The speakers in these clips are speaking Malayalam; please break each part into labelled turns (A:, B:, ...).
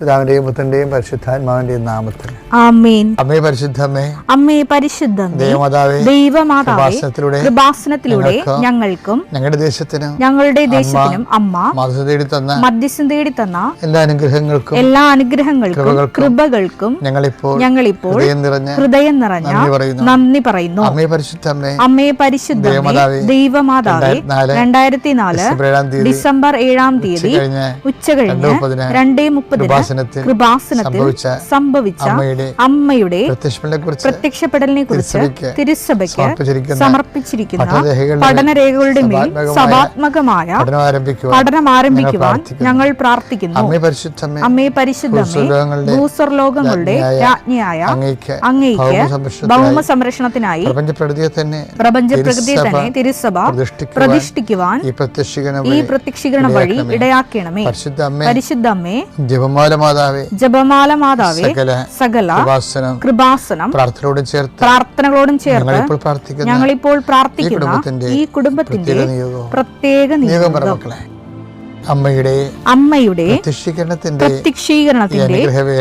A: പിതാവിന്റെയും പുത്രന്റെയും പരിശുദ്ധാത്മാവിന്റെയും നാമത്തിൽ
B: ആമേൻ.
A: അമ്മേ പരിശുദ്ധമേ,
B: അമ്മേ പരിശുദ്ധമേ, ദൈവമാതാവേ, കൃപാസനത്തിലൂടെ ഞങ്ങൾക്കും ഞങ്ങളുടെ ദേശത്തിനും അമ്മ മധ്യസ്ഥം തേടി തന്ന എല്ലാ അനുഗ്രഹങ്ങൾക്കും കൃപകൾക്കും ഞങ്ങളിപ്പോൾ ഹൃദയം നിറഞ്ഞ നന്ദി പറയുന്നു. അമ്മേ പരിശുദ്ധമേ, ദൈവമാതാവേ, 2004 ഡിസംബർ 7 തീയതി ഉച്ചകഴിഞ്ഞ് 2:30 കൃപാസനത്തിൽ സംഭവിച്ച അമ്മയുടെ പ്രത്യക്ഷപ്പെടലിനെ കുറിച്ച് തിരുസഭയ്ക്ക് സമർപ്പിച്ചിരിക്കുന്ന പഠനരേഖകളുടെ മേൽ സഭാത്മകമായ പഠനം ആരംഭിക്കുവാൻ ഞങ്ങൾ പ്രാർത്ഥിക്കുന്നു. അമ്മേ പരിശുദ്ധമേ, ഭൂസ്വർലോകങ്ങളുടെ രാജ്ഞിയായ അങ്ങയ്ക്ക് ഭൗമ സംരക്ഷണത്തിനായി പ്രപഞ്ചപ്രകൃതിയെ തന്നെ തിരുസഭ പ്രതിഷ്ഠിക്കുവാൻ ഈ പ്രത്യക്ഷീകരണം വഴി ഇടയാക്കണമേ. പരിശുദ്ധമ്മേ, ജപമാല മാതാവേ, സകല കൃപാസനം പ്രാർത്ഥനകളോടും ചേർത്ത് ഞങ്ങളിപ്പോൾ പ്രാർത്ഥിക്കുന്ന ഈ കുടുംബത്തിന്റെ പ്രത്യേക നിയോഗം അമ്മയുടെ പ്രത്യക്ഷീകരണത്തിന്റെ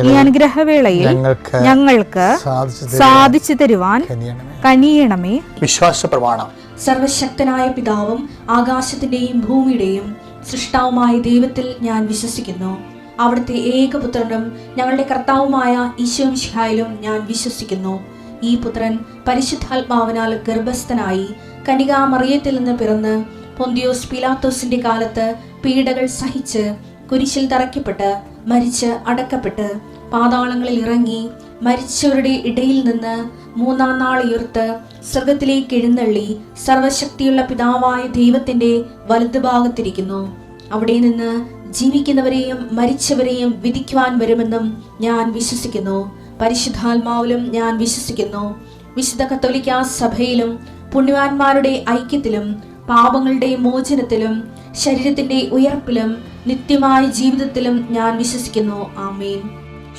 B: ഈ അനുഗ്രഹവേളയിൽ ഞങ്ങൾക്ക് സാധിച്ചു തരുവാൻ കനിയണമേ.
A: വിശ്വാസ പ്രമാണം.
C: സർവശക്തനായ പിതാവും ആകാശത്തിന്റെയും ഭൂമിയുടെയും സൃഷ്ടാവുമായ ദൈവത്തിൽ ഞാൻ വിശ്വസിക്കുന്നു. അവിടുത്തെ ഏകപുത്രനും ഞങ്ങളുടെ കർത്താവുമായ ഈശോ മിശിഹായിലും ഞാൻ വിശ്വസിക്കുന്നു. ഈ പുത്രൻ പരിശുദ്ധാത്മാവിനാൽ ഗർഭസ്ഥനായി കന്യകാമറിയത്തിൽ നിന്ന് പിറന്ന് പൊന്തിയോസ് പീലാത്തോസിന്റെ കാലത്ത് പീഡകൾ സഹിച്ച് കുരിശിൽ തറയ്ക്കപ്പെട്ട് മരിച്ച് അടക്കപ്പെട്ട് പാതാളങ്ങളിൽ ഇറങ്ങി മരിച്ചവരുടെ ഇടയിൽ നിന്ന് 3-ാം നാൾ ഉയർത്ത് സ്വർഗത്തിലേക്ക് എഴുന്നള്ളി സർവശക്തിയുള്ള പിതാവായ ദൈവത്തിന്റെ വലതുഭാഗത്തിരിക്കുന്നു. അവിടെ നിന്ന് ജീവിക്കുന്നവരെയും മരിച്ചവരെയും വിധിക്കുവാൻ വരുമെന്നും ഞാൻ വിശ്വസിക്കുന്നു. പരിശുദ്ധാത്മാവിലും ഞാൻ വിശ്വസിക്കുന്നു. വിശുദ്ധ കത്തോലിക്കാ സഭയിലും പുണ്യവാന്മാരുടെ ഐക്യത്തിലും പാപങ്ങളുടെ മോചനത്തിലും ശരീരത്തിന്റെ ഉയർപ്പിലും നിത്യമായ ജീവിതത്തിലും ഞാൻ വിശ്വസിക്കുന്നു. ആമേൻ.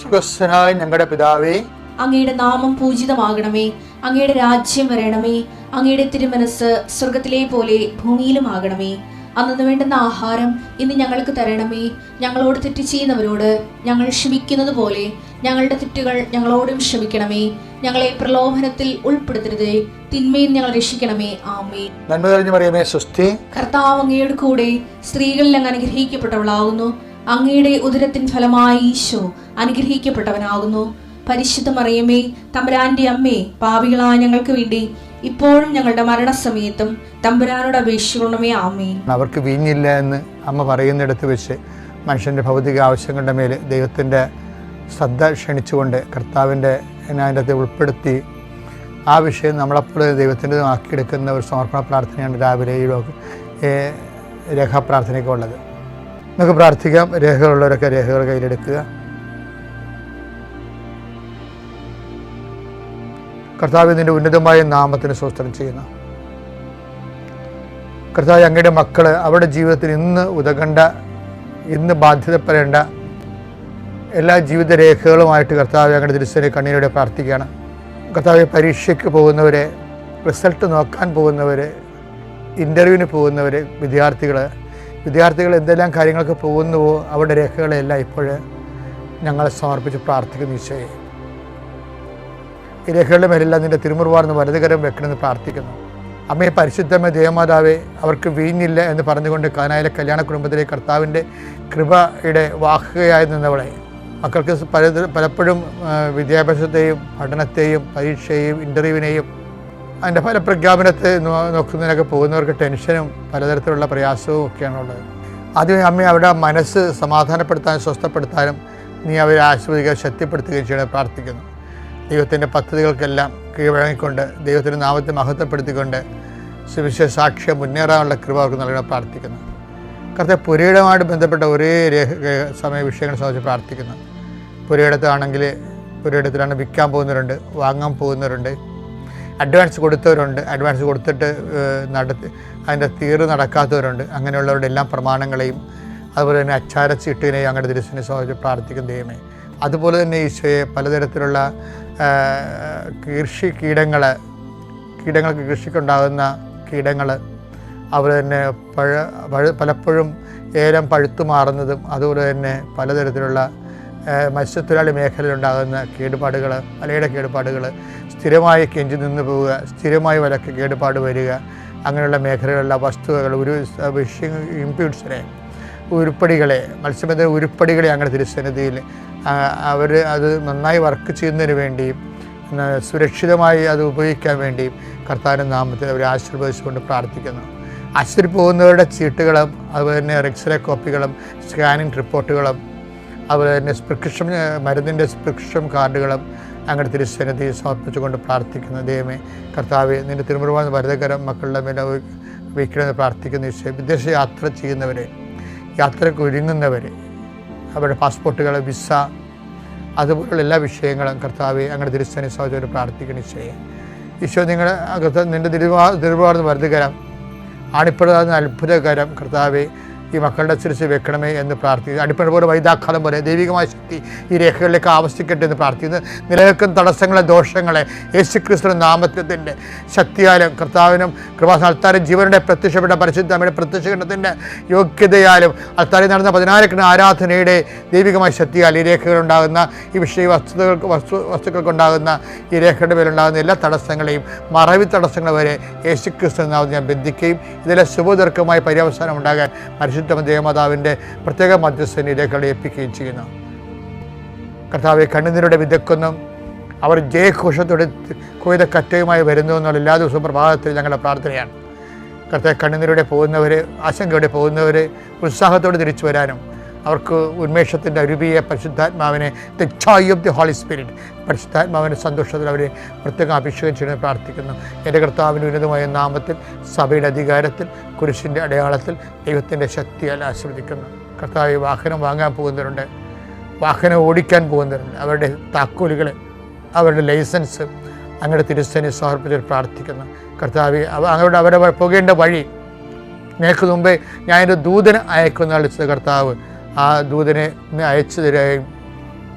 A: സുഖസ്ഥനായ ഞങ്ങളുടെ പിതാവേ,
C: അങ്ങയുടെ നാമം പൂജിതമാകണമേ. അങ്ങയുടെ രാജ്യം വരണമേ. അങ്ങയുടെ തിരുമനസ് സ്വർഗത്തിലെ പോലെ ഭൂമിയിലും ആകണമേ. അന്നു വേണ്ടുന്ന ആഹാരം ഇന്ന് ഞങ്ങൾക്ക് തരണമേ. ഞങ്ങളോട് തെറ്റ് ചെയ്യുന്നവരോട് ഞങ്ങൾ ക്ഷമിക്കുന്നത് പോലെ ഞങ്ങളുടെ തെറ്റുകൾ ഞങ്ങളോടും ക്ഷമിക്കണമേ. ഞങ്ങളെ പ്രലോഭനത്തിൽ ഉൾപ്പെടുത്തരുതേ, തിന്മയിൽ ഞങ്ങൾ രക്ഷിക്കണമേ. ആമേൻ.
A: നന്മ നിറഞ്ഞ മറിയമേ, സ്വസ്തി.
C: കർത്താവ് അങ്ങയുടെ കൂടെ സ്ത്രീകളിൽ അങ്ങ് അനുഗ്രഹിക്കപ്പെട്ടവളാകുന്നു. അങ്ങയുടെ ഉദരത്തിൻ ഫലമായി ഈശോ അനുഗ്രഹിക്കപ്പെട്ടവനാകുന്നു. പരിശുദ്ധ മറിയമേ, തമ്പുരാന്റെ അമ്മേ, പാപികളായ ഞങ്ങൾക്ക് വേണ്ടി ഇപ്പോഴും ഞങ്ങളുടെ മരണസമയത്തും തമ്പുരാനോട് അപേക്ഷിക്കണമേ. ആമേൻ.
A: അവർക്ക് വീഞ്ഞില്ല എന്ന് അമ്മ പറയുന്നിടത്ത് വെച്ച് മനുഷ്യൻ്റെ ഭൗതിക ആവശ്യങ്ങളുടെ മേൽ ദൈവത്തിൻ്റെ ശ്രദ്ധ ക്ഷണിച്ചുകൊണ്ട് കർത്താവിൻ്റെ അതിനകത്ത് ഉൾപ്പെടുത്തി ആ വിഷയം നമ്മളപ്പോൾ ദൈവത്തിൻ്റെ ആക്കിയെടുക്കുന്ന ഒരു സമർപ്പണ പ്രാർത്ഥനയാണ് രാവിലെ ഈ രേഖാപ്രാർത്ഥനയൊക്കെ ഉള്ളത്. നമുക്ക് പ്രാർത്ഥിക്കാം. രേഖകളുള്ളവരൊക്കെ രേഖകൾ കയ്യിലെടുക്കുക. കർത്താവ് നിൻ്റെ ഉന്നതമായ നാമത്തിന് സ്തോത്രം ചെയ്യുന്നു. കർത്താവ്, അങ്ങയുടെ മക്കൾ അവരുടെ ജീവിതത്തിൽ ഇന്ന് ബാധ്യതപ്പെടേണ്ട എല്ലാ ജീവിത രേഖകളുമായിട്ട് കർത്താവ് അങ്ങയുടെ തിരുസേന കണ്ണീരോടെ പ്രാർത്ഥിക്കുകയാണ്. കർത്താവ്, പരീക്ഷയ്ക്ക് പോകുന്നവരെ, റിസൾട്ട് നോക്കാൻ പോകുന്നവർ, ഇൻ്റർവ്യൂവിന് പോകുന്നവർ, വിദ്യാർത്ഥികൾ എന്തെല്ലാം കാര്യങ്ങൾക്ക് പോകുന്നുവോ അവരുടെ രേഖകളെല്ലാം ഇപ്പോൾ ഞങ്ങളെ സമർപ്പിച്ച് പ്രാർത്ഥിക്കുന്നു. ഈശോയെ, ഈ രേഖകളുടെ മേലെല്ലാം നിൻ്റെ തിരുമുറുവാർന്ന് വലതുകരം വെക്കണമെന്ന് പ്രാർത്ഥിക്കുന്നു. അമ്മയെ പരിശുദ്ധമേ, ദേവമാതാവേ, അവർക്ക് വീഞ്ഞില്ല എന്ന് പറഞ്ഞുകൊണ്ട് കാനായിലെ കല്യാണ കുടുംബത്തിലെ കർത്താവിൻ്റെ കൃപയുടെ വാഹകയായി നിന്നവളെ, മക്കൾക്ക് പലപ്പോഴും വിദ്യാഭ്യാസത്തെയും പഠനത്തെയും പരീക്ഷയെയും ഇൻ്റർവ്യൂവിനെയും അതിൻ്റെ ഫലപ്രഖ്യാപനത്തെ നോക്കുന്നതിനൊക്കെ പോകുന്നവർക്ക് ടെൻഷനും പലതരത്തിലുള്ള പ്രയാസവും ഒക്കെയാണുള്ളത്. ആദ്യമേ അമ്മയെ അവരുടെ മനസ്സ് സമാധാനപ്പെടുത്താനും സ്വസ്ഥപ്പെടുത്താനും നീ അവരെ ആശ്വദിക്കുക, ശക്തിപ്പെടുത്തുകയും ചെയ്യണമെന്ന് പ്രാർത്ഥിക്കുന്നു. ദൈവത്തിൻ്റെ പദ്ധതികൾക്കെല്ലാം കീഴ്വഴങ്ങിക്കൊണ്ട് ദൈവത്തിൻ്റെ നാമത്തെ മഹത്വപ്പെടുത്തിക്കൊണ്ട് സുവിശേഷ സാക്ഷ്യം മുന്നേറാനുള്ള കൃപ അവർക്ക് നൽകണം പ്രാർത്ഥിക്കുന്നു. കർത്താവ്, പുരയിടമായിട്ട് ബന്ധപ്പെട്ട ഒരേ സമയ വിഷയങ്ങൾ സംബന്ധിച്ച് പ്രാർത്ഥിക്കുന്നു. പുരയിടത്തിലാണ് വിൽക്കാൻ പോകുന്നവരുണ്ട്, വാങ്ങാൻ പോകുന്നവരുണ്ട്, അഡ്വാൻസ് കൊടുത്തവരുണ്ട്, അഡ്വാൻസ് കൊടുത്തിട്ട് അതിൻ്റെ തീർവ് നടക്കാത്തവരുണ്ട്. അങ്ങനെയുള്ളവരുടെ എല്ലാ പ്രമാണങ്ങളെയും അതുപോലെ തന്നെ അച്ചാരച്ചീട്ടിനെയും അങ്ങനെ തിരുസിനെ സംബന്ധിച്ച് പ്രാർത്ഥിക്കുന്ന ദൈവമേ. അതുപോലെ തന്നെ ഈശോയെ, പലതരത്തിലുള്ള കീടങ്ങൾക്ക് കൃഷിക്കുണ്ടാകുന്ന കീടങ്ങൾ, അതുപോലെ തന്നെ പലപ്പോഴും ഏലം പഴുത്തു മാറുന്നതും, അതുപോലെ തന്നെ പലതരത്തിലുള്ള മത്സ്യത്തൊഴിലാളി മേഖലയിലുണ്ടാകുന്ന കേടുപാടുകൾ, വലയുടെ കേടുപാടുകൾ, സ്ഥിരമായി കെഞ്ചി നിന്ന് പോവുക, സ്ഥിരമായി വലക്ക് കേടുപാട് വരിക, അങ്ങനെയുള്ള മേഖലകളിലുള്ള വസ്തുവകൾ, ഇംപ്യൂട്ട്സിനെ, ഉരുപ്പടികളെ, മത്സ്യബന്ധന ഉരുപ്പടികളെ അങ്ങനെ തിരുസന്നിധിയിൽ അവർ അത് നന്നായി വർക്ക് ചെയ്യുന്നതിന് വേണ്ടിയും സുരക്ഷിതമായി അത് ഉപയോഗിക്കാൻ വേണ്ടിയും കർത്താവിൻ്റെ നാമത്തിൽ അവർ ആശീർവദിച്ചുകൊണ്ട് പ്രാർത്ഥിക്കുന്നു. ആശുപത്രി പോകുന്നവരുടെ ചീട്ടുകളും അതുപോലെ തന്നെ എക്സ്റേ കോപ്പികളും സ്കാനിങ് റിപ്പോർട്ടുകളും അതുപോലെ തന്നെ പ്രിസ്ക്രിപ്ഷൻ മരുന്നിൻ്റെ പ്രിസ്ക്രിപ്ഷൻ കാർഡുകളും അങ്ങനെ തിരുസന്നിധിയിൽ സമർപ്പിച്ചുകൊണ്ട് പ്രാർത്ഥിക്കുന്നു. ദൈവമേ കർത്താവെ, നിൻ്റെ തിരുമുറുവാൻ വരദകരം മക്കളുടെ മേലെ വയ്ക്കണമെന്ന് പ്രാർത്ഥിക്കുന്ന ഈശോയെ, വിദേശ യാത്ര ചെയ്യുന്നവരെ, യാത്രയ്ക്ക് ഒരുങ്ങുന്നവരെ, അവരുടെ പാസ്പോർട്ടുകൾ, വിസ, അതുപോലുള്ള എല്ലാ വിഷയങ്ങളും കർത്താവെ അങ്ങനെ തിരുസന്നിധി സഹോദരൻ പ്രാർത്ഥിക്കണം. ഈശോ നിങ്ങളുടെ അകത്ത് നിൻ്റെ തിരുവാർന്ന് വരദകരം, ആണിപ്പഴുതാകുന്ന അത്ഭുതകരം കർത്താവെ ഈ മക്കളുടെ ശിരസിൽ വെക്കണമേ എന്ന് പ്രാർത്ഥിക്കുന്നു. അടിപ്പഴ പോലെ വൈദാക്കാലം പോലെ ദൈവികമായ ശക്തി ഈ രേഖകളിലേക്ക് ആവശ്യിക്കട്ടെ എന്ന് പ്രാർത്ഥിക്കുന്നു. നിലനിൽക്കുന്ന തടസ്സങ്ങളെ, ദോഷങ്ങളെ യേശുക്രിസ്തുവിന്റെ നാമത്തിൻ്റെ ശക്തിയാലും കർത്താവിനും കൃപാസ്ഥാനത്താരും ജീവനുടെ പ്രത്യക്ഷപ്പെട്ട പരിശുദ്ധ അമ്മയുടെ പ്രത്യക്ഷത്തിൻ്റെ യോഗ്യതയാലും അത്താരി നടന്ന 16 ആരാധനയുടെ ദൈവികമായ ശക്തിയാൽ ഈ രേഖകളുണ്ടാകുന്ന ഈ വിഷയ വസ്തുക്കൾക്കുണ്ടാകുന്ന ഈ രേഖയുടെ മേലുണ്ടാകുന്ന എല്ലാ തടസ്സങ്ങളെയും, മറവി തടസ്സങ്ങൾ വരെ യേശുക്രിസ്തു നാമത്തിൽ ഞാൻ ബന്ധിക്കുകയും ഇതിലെ ശുഭദീർഘമായ പര്യവസാനം ഉണ്ടാകാൻ പരിശുദ്ധ ദേവമാതാവിൻ്റെ പ്രത്യേക മധ്യസ്ഥനിലേക്കുള്ള ഏൽപ്പിക്കുകയും ചെയ്യുന്നു. കർത്താവെ, കണ്ണുനീരുടെ വിതയ്ക്കുന്നു അവർ ജയഘോഷത്തോടെ കൊയ്ത കറ്റയുമായി വരുന്നു എന്നുള്ള എല്ലാ ദിവസവും പ്രഭാതത്തിൽ ഞങ്ങളുടെ പ്രാർത്ഥനയാണ്. കർത്താവെ, കണ്ണുനീരുടെ പോകുന്നവർ, ആശങ്കയോടെ പോകുന്നവർ ഉത്സാഹത്തോടെ തിരിച്ചു വരാനും അവർക്ക് ഉന്മേഷത്തിൻ്റെ അരുവിയെ പരിശുദ്ധാത്മാവിനെ, the joy of the holy spirit, പരിശുദ്ധാത്മാവിൻ്റെ സന്തോഷത്തിൽ അവരെ പ്രത്യേകം അഭിഷേകം ചെയ്യാൻ പ്രാർത്ഥിക്കുന്നു. എൻ്റെ കർത്താവിൻ്റെ ഉന്നതമായ നാമത്തിൽ, സഭയുടെ അധികാരത്തിൽ, കുരിശിൻ്റെ അടയാളത്തിൽ, ദൈവത്തിൻ്റെ ശക്തിയാൽ ആശീർവദിക്കുന്നു. കർത്താവ്, വാഹനം വാങ്ങാൻ പോകുന്നവരുണ്ട്, വാഹനം ഓടിക്കാൻ പോകുന്നവരുണ്ട്, അവരുടെ താക്കോലുകൾ, അവരുടെ ലൈസൻസ് അങ്ങയുടെ തിരുസന്നിധിയിൽ സമർപ്പിച്ച് പ്രാർത്ഥിക്കുന്നു. കർത്താവ്, അവരുടെ പോകേണ്ട വഴി നിനക്ക് മുമ്പേ ഞാൻ എൻ്റെ ദൂതനെ അയക്കുന്ന വിളിച്ചത് കർത്താവ്, ആ ദൂതനെ അയച്ചു തരികയും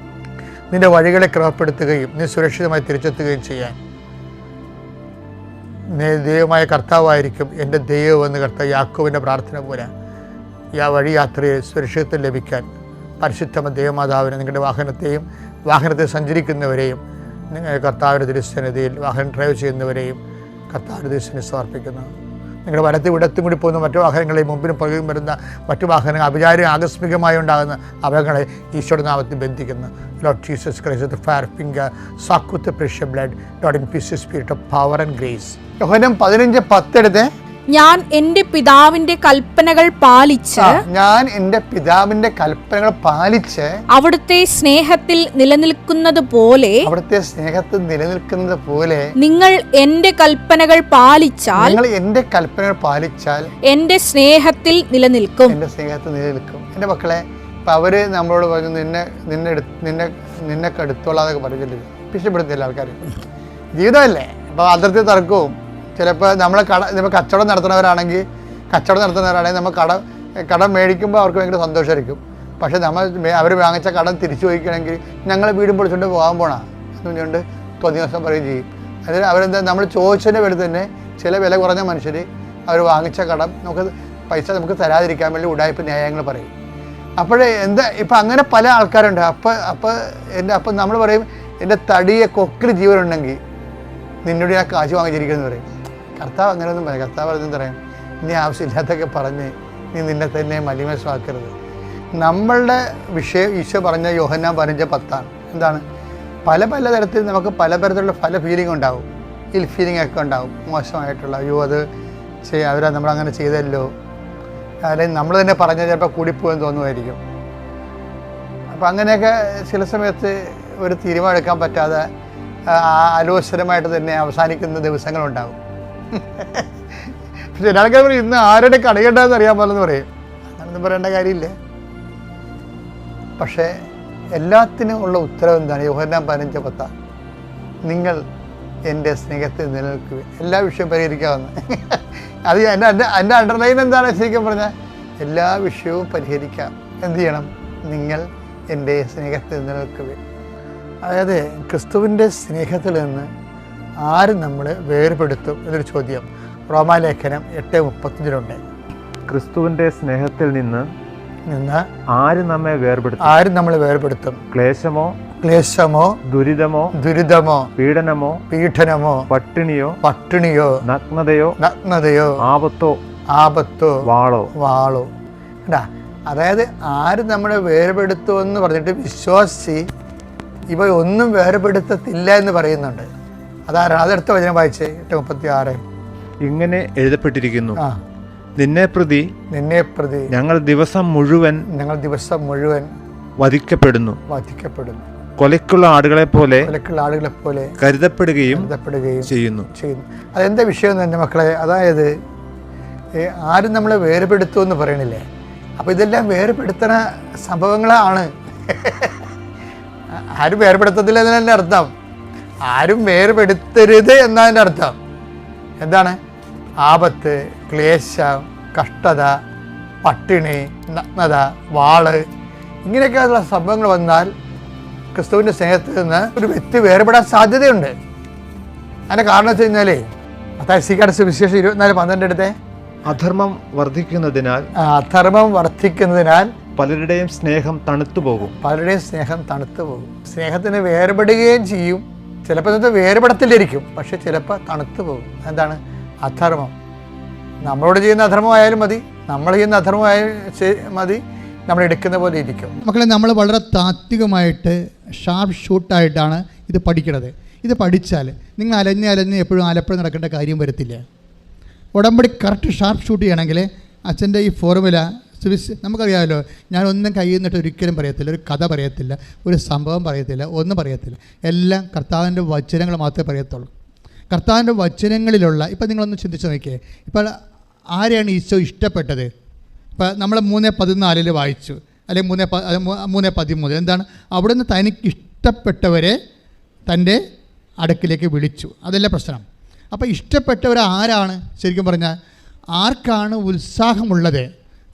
A: നിൻ്റെ വഴികളെ ക്രമപ്പെടുത്തുകയും നീ സുരക്ഷിതമായി തിരിച്ചെത്തുകയും ചെയ്യാൻ ദൈവമായ കർത്താവായിരിക്കും എൻ്റെ ദൈവമെന്ന് കർത്താവ് യാക്കോബിൻ്റെ പ്രാർത്ഥന പോലെ ഈ വഴി യാത്രയെ സുരക്ഷിതത്വം ലഭിക്കാൻ പരിശുദ്ധ ദേവമാതാവിനെ നിങ്ങളുടെ വാഹനത്തിൽ സഞ്ചരിക്കുന്നവരെയും കർത്താവിൻ്റെ തിരുസന്നിധിയിൽ വാഹനം ഡ്രൈവ് ചെയ്യുന്നവരെയും കർത്താവിൻ്റെ തിരുസന്നിധിയിൽ സമർപ്പിക്കുന്നു. നിങ്ങളുടെ വലത്തും ഇടത്തും കൂടി പോകുന്ന മറ്റു വാഹനങ്ങളെയും മുമ്പിലും പുറകിലും വരുന്ന മറ്റു വാഹനങ്ങൾ അപചാരം ആകസ്മികമായി ഉണ്ടാകുന്ന അപകടങ്ങളെ ഈശോയുടെ നാമത്തിൽ ബന്ധിക്കുന്നു. Lord Jesus Christ, the fire finger, suck with the precious blood, Lord, in peace, spirit of power and grace. യോഹന്നാൻ 15:10 എടുത്ത്,
B: ഞാൻ എൻ്റെ പിതാവിൻ്റെ കൽപ്പനകൾ പാലിച്ച് അവിടുത്തെ സ്നേഹത്തിൽ നിലനിൽക്കുന്നത് പോലെ നിങ്ങൾ എൻ്റെ കൽപ്പനകൾ പാലിച്ചാൽ എൻ്റെ സ്നേഹത്തിൽ നിലനിൽക്കും.
A: എൻ്റെ മക്കളെ, ഇപ്പം അവർ നമ്മളോട് പറഞ്ഞു നിന്നെ കടുത്തോളാന്നൊക്കെ പറഞ്ഞിട്ട് പിശപ്പെടുത്തില്ല ആൾക്കാർ. ജീവിതമല്ലേ, അപ്പോൾ അതിർത്തി തർക്കവും. ചിലപ്പോൾ നമ്മൾ കച്ചവടം നടത്തുന്നവരാണെങ്കിൽ നമ്മൾ കടം മേടിക്കുമ്പോൾ അവർക്ക് ഭയങ്കര സന്തോഷമായിരിക്കും. പക്ഷേ അവർ വാങ്ങിച്ച കടം തിരിച്ചു ചോദിക്കണമെങ്കിൽ ഞങ്ങൾ വീടും പൊളിച്ചുകൊണ്ട് പോകാൻ പോണ എന്ന് പറഞ്ഞുകൊണ്ട് ദിവസം പറയുകയും ചെയ്യും. അതിൽ അവരെന്താ, നമ്മൾ ചോദിച്ചതിൻ്റെ പേരിൽ തന്നെ ചില വില കുറഞ്ഞ മനുഷ്യർ അവർ വാങ്ങിച്ച കടം പൈസ നമുക്ക് തരാതിരിക്കാൻ വേണ്ടി ഉടായ്പ ന്യായങ്ങൾ പറയും. അപ്പോഴേ ഇപ്പം അങ്ങനെ പല ആൾക്കാരുണ്ട്. അപ്പം നമ്മൾ പറയും, എൻ്റെ തടിയെ കൊക്കിൽ ജീവനുണ്ടെങ്കിൽ നിന്നോട് ഞാൻ കാശ് വാങ്ങിച്ചിരിക്കുമെന്ന് പറയും. കർത്താവ് അങ്ങനെയൊന്നും പറയും. കർത്താവ് പറഞ്ഞെന്ന് പറയും, നീ ആവശ്യമില്ലാത്തൊക്കെ പറഞ്ഞ് നീ നിന്നെ തന്നെ മലിമസ്വാക്കരുത്. നമ്മളുടെ വിഷയം ഈശോ പറഞ്ഞ യോഹന്നാൻ 15:10 എന്താണ്? പല തരത്തിൽ നമുക്ക് പല തരത്തിലുള്ള പല ഫീലിംഗ് ഉണ്ടാവും. ഫീലിംഗ് ഒക്കെ ഉണ്ടാവും, മോശമായിട്ടുള്ള, അയ്യോ അത് അവരാ നമ്മളങ്ങനെ ചെയ്തല്ലോ, അല്ലെങ്കിൽ നമ്മൾ തന്നെ പറഞ്ഞാൽ ചിലപ്പോൾ കൂടിപ്പോയെന്ന് തോന്നുമായിരിക്കും. അപ്പം അങ്ങനെയൊക്കെ ചില സമയത്ത് ഒരു തീരുമാനം എടുക്കാൻ പറ്റാതെ ആലോചനമായിട്ട് തന്നെ അവസാനിക്കുന്ന ദിവസങ്ങളുണ്ടാവും. ചില ആൾക്കാർ പറയും, ഇന്ന് ആരുടെ കടയുണ്ടെന്ന് അറിയാൻ പാടില്ലെന്ന് പറയും. അങ്ങനൊന്നും പറയേണ്ട കാര്യമില്ല. പക്ഷേ എല്ലാത്തിനും ഉള്ള ഉത്തരവ് എന്താണ്? യോഹന്നാൻ 15:10, നിങ്ങൾ എൻ്റെ സ്നേഹത്തിൽ നിലനിൽക്കുക. എല്ലാ വിഷയവും പരിഹരിക്കാവുന്ന അത് എൻ്റെ അണ്ടർലൈൻ എന്താണ് ശരിക്കും പറഞ്ഞാൽ? എല്ലാ വിഷയവും പരിഹരിക്കാം. എന്ത് ചെയ്യണം? നിങ്ങൾ എൻ്റെ സ്നേഹത്തിൽ നിലനിൽക്കുക. അതായത് ക്രിസ്തുവിൻ്റെ സ്നേഹത്തിൽ നിന്ന് ആരും നമ്മളെ വേർപെടുത്തും എന്നൊരു ചോദ്യം റോമാലേഖനം 8:35
D: ക്രിസ്തുവിൻ്റെ സ്നേഹത്തിൽ നിന്ന്
A: നിന്ന്
D: ആര് നമ്മെ വേർപെടുത്തും?
A: ആരും നമ്മളെ വേർപെടുത്തും?
D: ക്ലേശമോ
A: ക്ലേശമോ
D: ദുരിതമോ പീഡനമോ പട്ടിണിയോ നഗ്നതയോ ആപത്തോ
A: വാളോ. കണ്ടാ, അതായത് ആര് നമ്മളെ വേർപെടുത്തുമെന്ന് പറഞ്ഞിട്ട് വിശ്വാസി ഇവ ഒന്നും വേർപെടുത്തത്തില്ല എന്ന് പറയുന്നുണ്ട്. അതാരാണ്? അതെടുത്ത വചനം വായിച്ചേ, 8:36.
D: ഇങ്ങനെ എഴുതപ്പെട്ടിരിക്കുന്നു, നിന്നെ പ്രതി ഞങ്ങൾ ദിവസം മുഴുവൻ വധിക്കപ്പെടുന്നു. കൊലയ്ക്കുള്ള ആടുകളെ പോലെ കരുതപ്പെടുകയും ചെയ്യുന്നു.
A: അതെന്താ വിഷയം തന്നെ മക്കളെ? അതായത് ആരും നമ്മളെ വേർപെടുത്തുമെന്ന് പറയണില്ലേ? അപ്പോൾ ഇതെല്ലാം വേർപെടുത്തുന്ന സംഭവങ്ങളാണ്. ആരും വേർപെടുത്തത്തില്ല എന്നതിൻ്റെ അർത്ഥം. ആരും വേർപെടുത്തരുത് എന്നതിൻ്റെ അർത്ഥം എന്താണ്? ആപത്ത്, ക്ലേശം, കഷ്ടത, പട്ടിണി, നഗ്നത, വാള്, ഇങ്ങനെയൊക്കെയുള്ള സംഭവങ്ങൾ വന്നാൽ ക്രിസ്തുവിൻ്റെ സ്നേഹത്തിൽ നിന്ന് ഒരു വ്യക്തി വേർപെടാൻ സാധ്യതയുണ്ട്. അതിൻ്റെ കാരണം വെച്ച് കഴിഞ്ഞാൽ മത്തായി സുവിശേഷം 24:12 എടുത്തേ.
D: അധർമ്മം വർദ്ധിക്കുന്നതിനാൽ പലരുടെയും സ്നേഹം തണുത്തു പോകും.
A: സ്നേഹത്തിന് വേർപെടുകയും ചെയ്യും. ചിലപ്പോൾ ഇത് വേർപെടത്തിലിരിക്കും, പക്ഷെ ചിലപ്പോൾ തണുത്തു പോകും. എന്താണ്? അധർമ്മം. നമ്മളോട് ചെയ്യുന്ന അധർമ്മമായാലും മതി, നമ്മൾ ചെയ്യുന്ന അധർമ്മമായാലും മതി, നമ്മൾ എടുക്കുന്ന പോലെ ഇരിക്കും.
E: മക്കളെ, നമ്മൾ വളരെ താത്വികമായിട്ട് ഷാർപ്പ് ഷൂട്ടായിട്ടാണ് ഇത് പഠിക്കുന്നത്. ഇത് പഠിച്ചാൽ നിങ്ങൾ അലഞ്ഞ് എപ്പോഴും ആലപ്പുഴ നടക്കേണ്ട കാര്യം വരത്തില്ല. ഉടമ്പടി കറക്റ്റ് ഷാർപ്പ് ഷൂട്ട് ചെയ്യണമെങ്കിൽ അച്ഛൻ്റെ ഈ ഫോർമുല നമുക്കറിയാമല്ലോ. ഞാനൊന്നും കയ്യിൽ നിന്നിട്ട് ഒരിക്കലും പറയത്തില്ല, ഒരു കഥ പറയത്തില്ല, ഒരു സംഭവം പറയത്തില്ല, ഒന്നും പറയത്തില്ല. എല്ലാം കർത്താവിൻ്റെ വചനങ്ങൾ മാത്രമേ പറയത്തുള്ളൂ. കർത്താവിൻ്റെ വചനങ്ങളിലുള്ള ഇപ്പം നിങ്ങളൊന്ന് ചിന്തിച്ച് നോക്കിയേ. ഇപ്പോൾ ആരെയാണ് ഈശോ ഇഷ്ടപ്പെട്ടത്? ഇപ്പം നമ്മൾ 3:14 വായിച്ചു, അല്ലെങ്കിൽ 3:13. എന്താണ്? അവിടുന്ന് തനിക്ക് ഇഷ്ടപ്പെട്ടവരെ തൻ്റെ അടുക്കിലേക്ക് വിളിച്ചു. അതല്ല പ്രശ്നം. അപ്പോൾ ഇഷ്ടപ്പെട്ടവർ ആരാണ്? ശരിക്കും പറഞ്ഞാൽ ആർക്കാണ് ഉത്സാഹമുള്ളത്,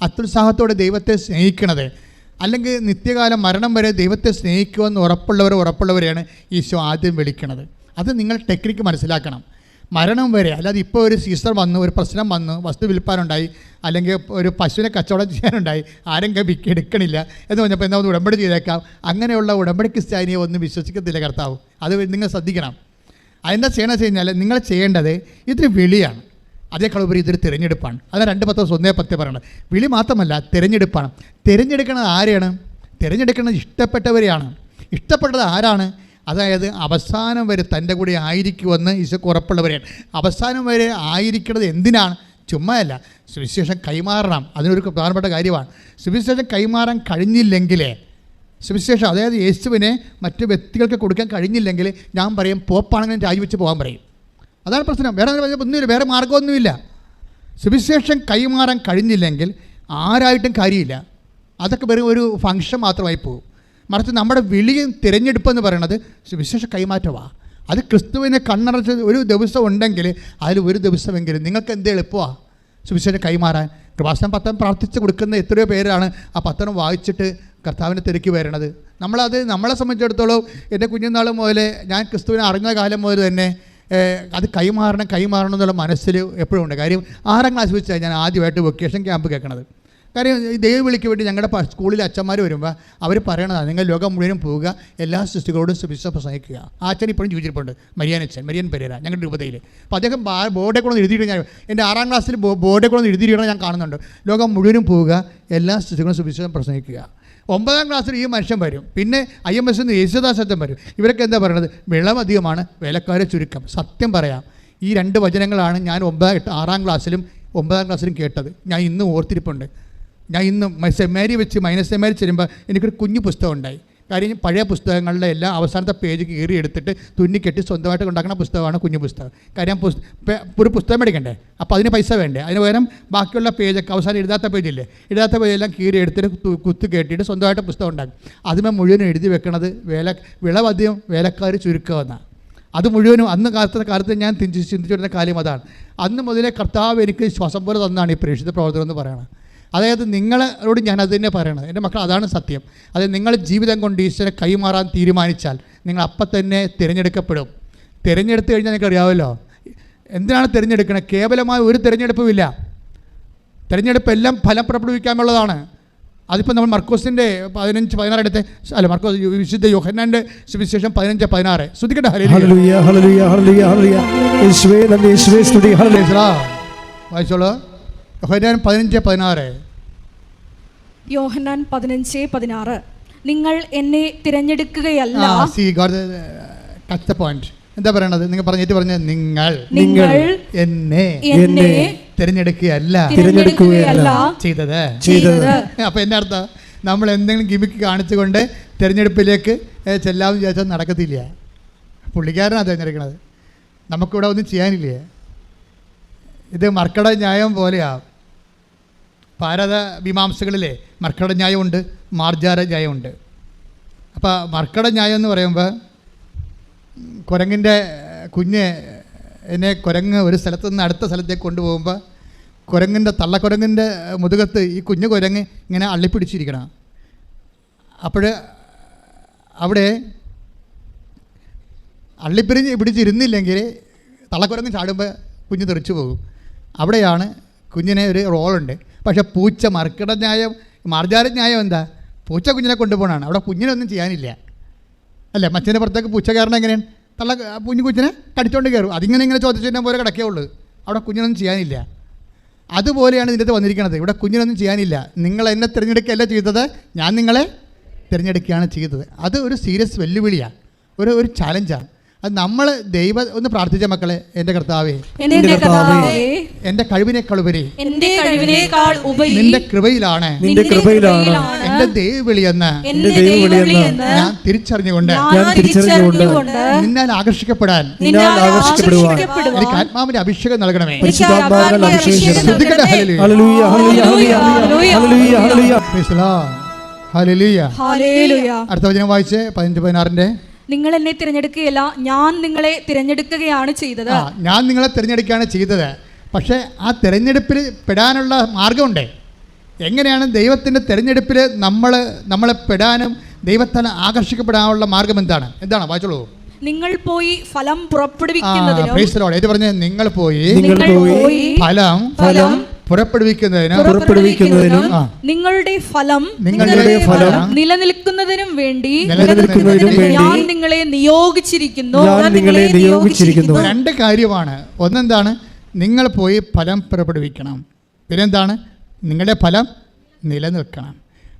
E: അത്യുത്സാഹത്തോടെ ദൈവത്തെ സ്നേഹിക്കണത്, അല്ലെങ്കിൽ നിത്യകാലം മരണം വരെ ദൈവത്തെ സ്നേഹിക്കുമെന്ന് ഉറപ്പുള്ളവരെയാണ് ഈശോ ആദ്യം വിളിക്കണത്. അത് നിങ്ങൾ ടെക്നിക്ക് മനസ്സിലാക്കണം. മരണം വരെ, അല്ലാതെ ഇപ്പോൾ ഒരു സീസൺ വന്നു, ഒരു പ്രശ്നം വന്നു, വസ്തു വിൽപ്പാനുണ്ടായി, അല്ലെങ്കിൽ ഒരു പശുവിനെ കച്ചവടം ചെയ്യാനുണ്ടായി, ആരെങ്കിലും എടുക്കണില്ല എന്ന് പറഞ്ഞപ്പോൾ എന്നാൽ ഒന്ന് ഉടമ്പടി ചെയ്തേക്കാം. അങ്ങനെയുള്ള ഉടമ്പടി ക്രിസ്ത്യാനിയെ ഒന്നും വിശ്വസിക്കത്തില്ല കർത്താവ്. അത് നിങ്ങൾ ശ്രദ്ധിക്കണം. അതെന്താ ചെയ്യണമെന്ന് വെച്ച് കഴിഞ്ഞാൽ നിങ്ങൾ ചെയ്യേണ്ടത് ഇതൊരു വിളിയാണ്, അതേക്കാൾ ഉപരി ഇതൊരു തിരഞ്ഞെടുപ്പാണ്. അതാണ് 2:1 പറയണത്. വിളി മാത്രമല്ല, തിരഞ്ഞെടുപ്പാണ്. തിരഞ്ഞെടുക്കുന്നത് ആരെയാണ്? തിരഞ്ഞെടുക്കുന്നത് ഇഷ്ടപ്പെട്ടവരെയാണ്. ഇഷ്ടപ്പെട്ടത് ആരാണ്? അതായത് അവസാനം വരെ തൻ്റെ കൂടെ ആയിരിക്കുമെന്ന് ഈശോക്ക് ഉറപ്പുള്ളവരെയാണ്. അവസാനം വരെ ആയിരിക്കുന്നത് എന്തിനാണ്? ചുമ്മായല്ല, സുവിശേഷം കൈമാറണം. അതിനൊരു പ്രധാനപ്പെട്ട കാര്യമാണ്. സുവിശേഷം കൈമാറാൻ കഴിഞ്ഞില്ലെങ്കിൽ, സുവിശേഷം അതായത് യേശുവിനെ മറ്റ് വ്യക്തികൾക്ക് കൊടുക്കാൻ കഴിഞ്ഞില്ലെങ്കിൽ, ഞാൻ പറയും പോപ്പാണെങ്കിലും രാജിവെച്ച് പോകാൻ പറയും. അതാണ് പ്രശ്നം. ഒന്നുമില്ല, വേറെ മാർഗ്ഗമൊന്നുമില്ല. സുവിശേഷം കൈമാറാൻ കഴിഞ്ഞില്ലെങ്കിൽ ആരായിട്ടും കാര്യമില്ല. അതൊക്കെ വെറും ഒരു ഫംഗ്ഷൻ മാത്രമായി പോകും. മറിച്ച് നമ്മുടെ വിളിയും തിരഞ്ഞെടുപ്പെന്ന് പറയുന്നത് സുവിശേഷ കൈമാറ്റമാണ്. അത് ക്രിസ്തുവിനെ കണ്ണടച്ച് ഒരു ദിവസം ഉണ്ടെങ്കിൽ അതിൽ ഒരു ദിവസമെങ്കിലും നിങ്ങൾക്ക് എന്ത് എളുപ്പമാണ് സുവിശേഷം കൈമാറാൻ. കൃപാസനം പത്രം പ്രാർത്ഥിച്ച് കൊടുക്കുന്ന എത്രയോ പേരാണ് ആ പത്രം വായിച്ചിട്ട് കർത്താവിനെ തിരക്കി വരണത്. നമ്മളെ സംബന്ധിച്ചിടത്തോളം എൻ്റെ കുഞ്ഞുനാൾ മുതൽ, ഞാൻ ക്രിസ്തുവിനെ അറിഞ്ഞ കാലം മുതൽ തന്നെ അത് കൈമാറണം എന്നുള്ള മനസ്സിൽ എപ്പോഴും ഉണ്ട്. കാര്യം 6ാം ക്ലാസ് വെച്ചാണ് ഞാൻ ആദ്യമായിട്ട് വൊക്കേഷൻ ക്യാമ്പ് കേൾക്കണത്. കാര്യം ഈ ദൈവവിളിക്ക് വേണ്ടി ഞങ്ങളുടെ സ്കൂളിൽ അച്ഛന്മാർ വരുമ്പോൾ അവർ പറയണതാണ്, നിങ്ങൾ ലോകം മുഴുവനും പോവുക, എല്ലാ സൃഷ്ടികളോടും സുവിശേഷം പ്രസംഗിക്കുക. ആ അച്ഛൻ ഇപ്പോഴും ജീവിച്ചിരിപ്പുണ്ട്, മരിയൻ പെരേര, ഞങ്ങളുടെ രൂപതയിൽ. അപ്പോൾ അദ്ദേഹം ബോർഡെ കൂടെ എഴുതിയിട്ട്, ഞാൻ എൻ്റെ 6ാം ക്ലാസ്സിൽ ബോർഡെ കൂടെ എഴുതിയിടണം ഞാൻ കാണുന്നുണ്ട്. ലോകം മുഴുവനും പോവുക, എല്ലാ സൃഷ്ടികളും സുവിശേഷം പ്രസംഗിക്കുക. 9ാം ക്ലാസ്സിൽ ഈ മനുഷ്യൻ വരും. പിന്നെ IMS യേശുദാസൻ വരും. ഇവരൊക്കെ എന്താ പറയുന്നത്? വിളവധികമാണ്, വേലക്കാരെ ചുരുക്കം. സത്യം പറയാം, ഈ 2 വചനങ്ങളാണ് ഞാൻ 6ാം ക്ലാസ്സിലും 9ാം ക്ലാസ്സിലും കേട്ടത്. ഞാൻ ഇന്നും ഓർത്തിരിപ്പുണ്ട്. ഞാൻ ഇന്നും സെമിനാരി വെച്ച് സെമിനാരി ചെല്ലുമ്പോൾ എനിക്കൊരു കുഞ്ഞു പുസ്തകം ഉണ്ടായി. കാര്യം പഴയ പുസ്തകങ്ങളുടെ എല്ലാം അവസാനത്തെ പേജ് കീറി എടുത്തിട്ട് തുന്നിക്കെട്ടി സ്വന്തമായിട്ട് ഉണ്ടാക്കുന്ന പുസ്തകമാണ് കുഞ്ഞു പുസ്തകം. കാര്യം ഒരു പുസ്തകം മേടിക്കണ്ടേ, അപ്പോൾ അതിന് പൈസ വേണ്ടേ. അതിന് പകരം ബാക്കിയുള്ള പേജൊക്കെ അവസാനം എഴുതാത്ത പേജെല്ലാം കീറി എടുത്തിട്ട് കുത്ത് കെട്ടിയിട്ട് സ്വന്തമായിട്ട് പുസ്തകം ഉണ്ടാക്കും. അതിന് മുഴുവനും എഴുതി വെക്കണത് വിളവധികം വേലക്കാർ ചുരുക്കമെന്നാണ്. അത് മുഴുവനും അന്ന് കാലത്ത് ഞാൻ ചിന്തിച്ചിരുന്ന കാര്യം അതാണ്. അന്ന് മുതലേ കർത്താവ് എനിക്ക് ശ്വാസം പോലെ തന്നാണ് ഈ പ്രേക്ഷിത പ്രവർത്തനം എന്ന് പറയുന്നത്. അതായത് നിങ്ങളോട് ഞാനത് തന്നെ പറയണത്, എൻ്റെ മക്കൾ, അതാണ് സത്യം. അതായത് നിങ്ങൾ ജീവിതം കൊണ്ട് ഈശ്വരനെ കൈമാറാൻ തീരുമാനിച്ചാൽ നിങ്ങൾ അപ്പം തന്നെ തിരഞ്ഞെടുക്കപ്പെടും. തിരഞ്ഞെടുത്ത് കഴിഞ്ഞാൽ നിങ്ങൾക്ക് അറിയാമല്ലോ എന്തിനാണ് തിരഞ്ഞെടുക്കുന്നത്. കേവലമായ ഒരു തിരഞ്ഞെടുപ്പുമില്ല. തിരഞ്ഞെടുപ്പ് എല്ലാം ഫലം പുറപ്പെടുവിക്കാനുള്ളതാണ്. അതിപ്പോൾ നമ്മൾ മർക്കോസിൻ്റെ 15-16 എടുത്ത് അല്ല മർക്കോസ് വിശുദ്ധ യോഹന്നാൻ്റെ സുവിശേഷം 15-16 ശ്രദ്ധിക്കട്ടെ.
F: ഹല്ലേലൂയ ഹല്ലേലൂയ ഹല്ലേലൂയ ഹല്ലേലൂയ യേശുവേ നന്ദി യേശുവേ സ്തുതി ഹല്ലേലൂയ.
E: വായിച്ചോളൂ യോഹന്നാൻ 15-16.
B: യോഹന്നാൻ 15:16 നിങ്ങൾ എന്നെ തിരഞ്ഞെടുക്കുകയല്ല.
E: Touch the point. എന്താ പറയണത്? നിങ്ങൾ പറഞ്ഞിട്ട് പറഞ്ഞ നിങ്ങൾ എന്നെ തിരഞ്ഞെടുക്കുകയല്ല ചെയ്തത്. അപ്പൊ എന്റെ അർത്ഥം നമ്മൾ എന്തെങ്കിലും ഗിമിക്ക് കാണിച്ചുകൊണ്ട് തിരഞ്ഞെടുപ്പിലേക്ക് ചെല്ലാമെന്ന് വിചാരിച്ചാൽ നടക്കത്തില്ല. പുള്ളിക്കാരനാണ് തിരഞ്ഞെടുക്കണത്, നമുക്കിവിടെ ഒന്നും ചെയ്യാനില്ല. ഇത് മർക്കട ന്യായം പോലെയാ. ഭാരത മീമാംസകളിലെ മർക്കട ന്യായമുണ്ട്, മാർജാര ന്യായമുണ്ട്. അപ്പോൾ മർക്കട ന്യായം എന്ന് പറയുമ്പോൾ കുരങ്ങിൻ്റെ കുഞ്ഞ് എന്നെ കുരങ്ങ് ഒരു സ്ഥലത്ത് നിന്ന് അടുത്ത സ്ഥലത്തേക്ക് കൊണ്ടുപോകുമ്പോൾ കുരങ്ങിൻ്റെ തള്ളക്കുരങ്ങിൻ്റെ മുതുകത്ത് ഈ കുഞ്ഞു കുരങ്ങ് ഇങ്ങനെ അള്ളിപ്പിടിച്ചിരിക്കണം. അപ്പോൾ അവിടെ പിടിച്ചിരുന്നില്ലെങ്കിൽ തള്ളക്കുരങ്ങ് ചാടുമ്പോൾ കുഞ്ഞ് തെറിച്ചു പോകും. അവിടെയാണ് കുഞ്ഞിനെ ഒരു റോളുണ്ട്. പക്ഷേ പൂച്ച മർക്കട ന്യായം മാർജാര ന്യായം എന്താ? പൂച്ച കുഞ്ഞിനെ കൊണ്ടുപോകണമാണ്. അവിടെ കുഞ്ഞിനൊന്നും ചെയ്യാനില്ല അല്ലേ? മച്ചൻ്റെ പുറത്തേക്ക് പൂച്ച കയറണം എങ്ങനെയാണ്? കുഞ്ഞിനെ കടിച്ചോണ്ട് കയറും. ഇങ്ങനെ ചോദിച്ചതിനെ പോലെ കിടക്കുകയുള്ളൂ. അവിടെ കുഞ്ഞിനൊന്നും ചെയ്യാനില്ല. അതുപോലെയാണ് ഇതിൻ്റെ അകത്ത് വന്നിരിക്കുന്നത്. ഇവിടെ കുഞ്ഞിനൊന്നും ചെയ്യാനില്ല. നിങ്ങൾ എന്നെ തിരഞ്ഞെടുക്കുകയല്ല ചെയ്തത്, ഞാൻ നിങ്ങളെ തിരഞ്ഞെടുക്കുകയാണ് ചെയ്തത്. അത് ഒരു സീരിയസ് വെല്ലുവിളിയാണ്, ഒരു ചാലഞ്ചാണ്. അത് നമ്മൾ ഒന്ന് പ്രാർത്ഥിച്ച മക്കളെ, എൻ്റെ കർത്താവേ, എൻ്റെ കഴിവിനേക്കാൾ ഉപരി നിന്റെ കൃപയിലാണ് എൻ്റെ ദൈവവിളിയെന്ന് ഞാൻ തിരിച്ചറിഞ്ഞുകൊണ്ട് നിന്നാൽ ആകർഷിക്കപ്പെടാൻ എനിക്ക് ആത്മാവിന്റെ അഭിഷേകം നൽകണമേ. അടുത്ത വചനം വായിച്ച് 15-16.
B: നിങ്ങൾ എന്നെ തിരഞ്ഞെടുക്കുകയല്ല, ഞാൻ നിങ്ങളെ തിരഞ്ഞെടുക്കുകയാണ് ചെയ്തത്.
E: ഞാൻ നിങ്ങളെ തിരഞ്ഞെടുക്കുകയാണ് ചെയ്തത്. പക്ഷേ ആ തിരഞ്ഞെടുപ്പിൽ പെടാനുള്ള മാർഗമുണ്ട്. എങ്ങനെയാണ് ദൈവത്തിൻ്റെ തിരഞ്ഞെടുപ്പിൽ നമ്മളെ പെടാനും ദൈവത്താൽ ആകർഷിക്കപ്പെടാനുള്ള മാർഗം എന്താണ്? വായിച്ചോളൂ.
B: നിങ്ങൾ പോയി ഫലം പുറപ്പെടുവിക്കുന്നതിനും
E: പറഞ്ഞ നിങ്ങൾ പോയി ഫലം പുറപ്പെടുവിക്കുന്നതിനും നിങ്ങളുടെ ഫലം
B: നിലനിൽക്കുന്നതിനും വേണ്ടി ഞാൻ നിങ്ങളെ നിയോഗിച്ചിരിക്കുന്നു.
E: രണ്ട് കാര്യമാണ്. ഒന്നെന്താണ്? നിങ്ങൾ പോയി ഫലം പുറപ്പെടുവിക്കണം. പിന്നെന്താണ്? നിങ്ങളുടെ ഫലം നിലനിൽക്കണം.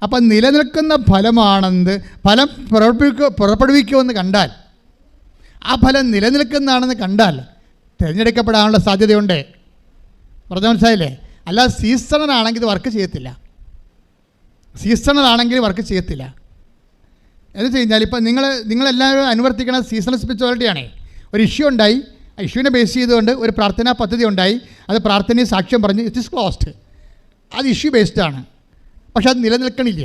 E: അപ്പം നിലനിൽക്കുന്ന ഫലമാണെന്ന് ഫലം പുറപ്പെടുവിക്കുമെന്ന് കണ്ടാൽ, ആ ഫലം നിലനിൽക്കുന്നതാണെന്ന് കണ്ടാൽ തിരഞ്ഞെടുക്കപ്പെടാനുള്ള സാധ്യതയുണ്ട്. പറഞ്ഞ മനസ്സിലായില്ലേ? അല്ല സീസണലാണെങ്കിൽ ഇത് വർക്ക് ചെയ്യത്തില്ല. എന്ന് വെച്ച് കഴിഞ്ഞാൽ ഇപ്പം നിങ്ങളെല്ലാവരും അനുവർത്തിക്കുന്ന സീസണൽ സ്പിരിച്വാലിറ്റിയാണേ. ഒരു ഇഷ്യൂ ഉണ്ടായി, ആ ഇഷ്യൂവിനെ ബേസ് ചെയ്തുകൊണ്ട് ഒരു പ്രാർത്ഥനാ പദ്ധതി ഉണ്ടായി. അത് പ്രാർത്ഥനയും സാക്ഷ്യം പറഞ്ഞ് ഇറ്റ് ഈസ് ക്ലോസ്ഡ്. അത് ഇഷ്യൂ ബേസ്ഡാണ്. പക്ഷെ അത് നിലനിൽക്കണില്ല.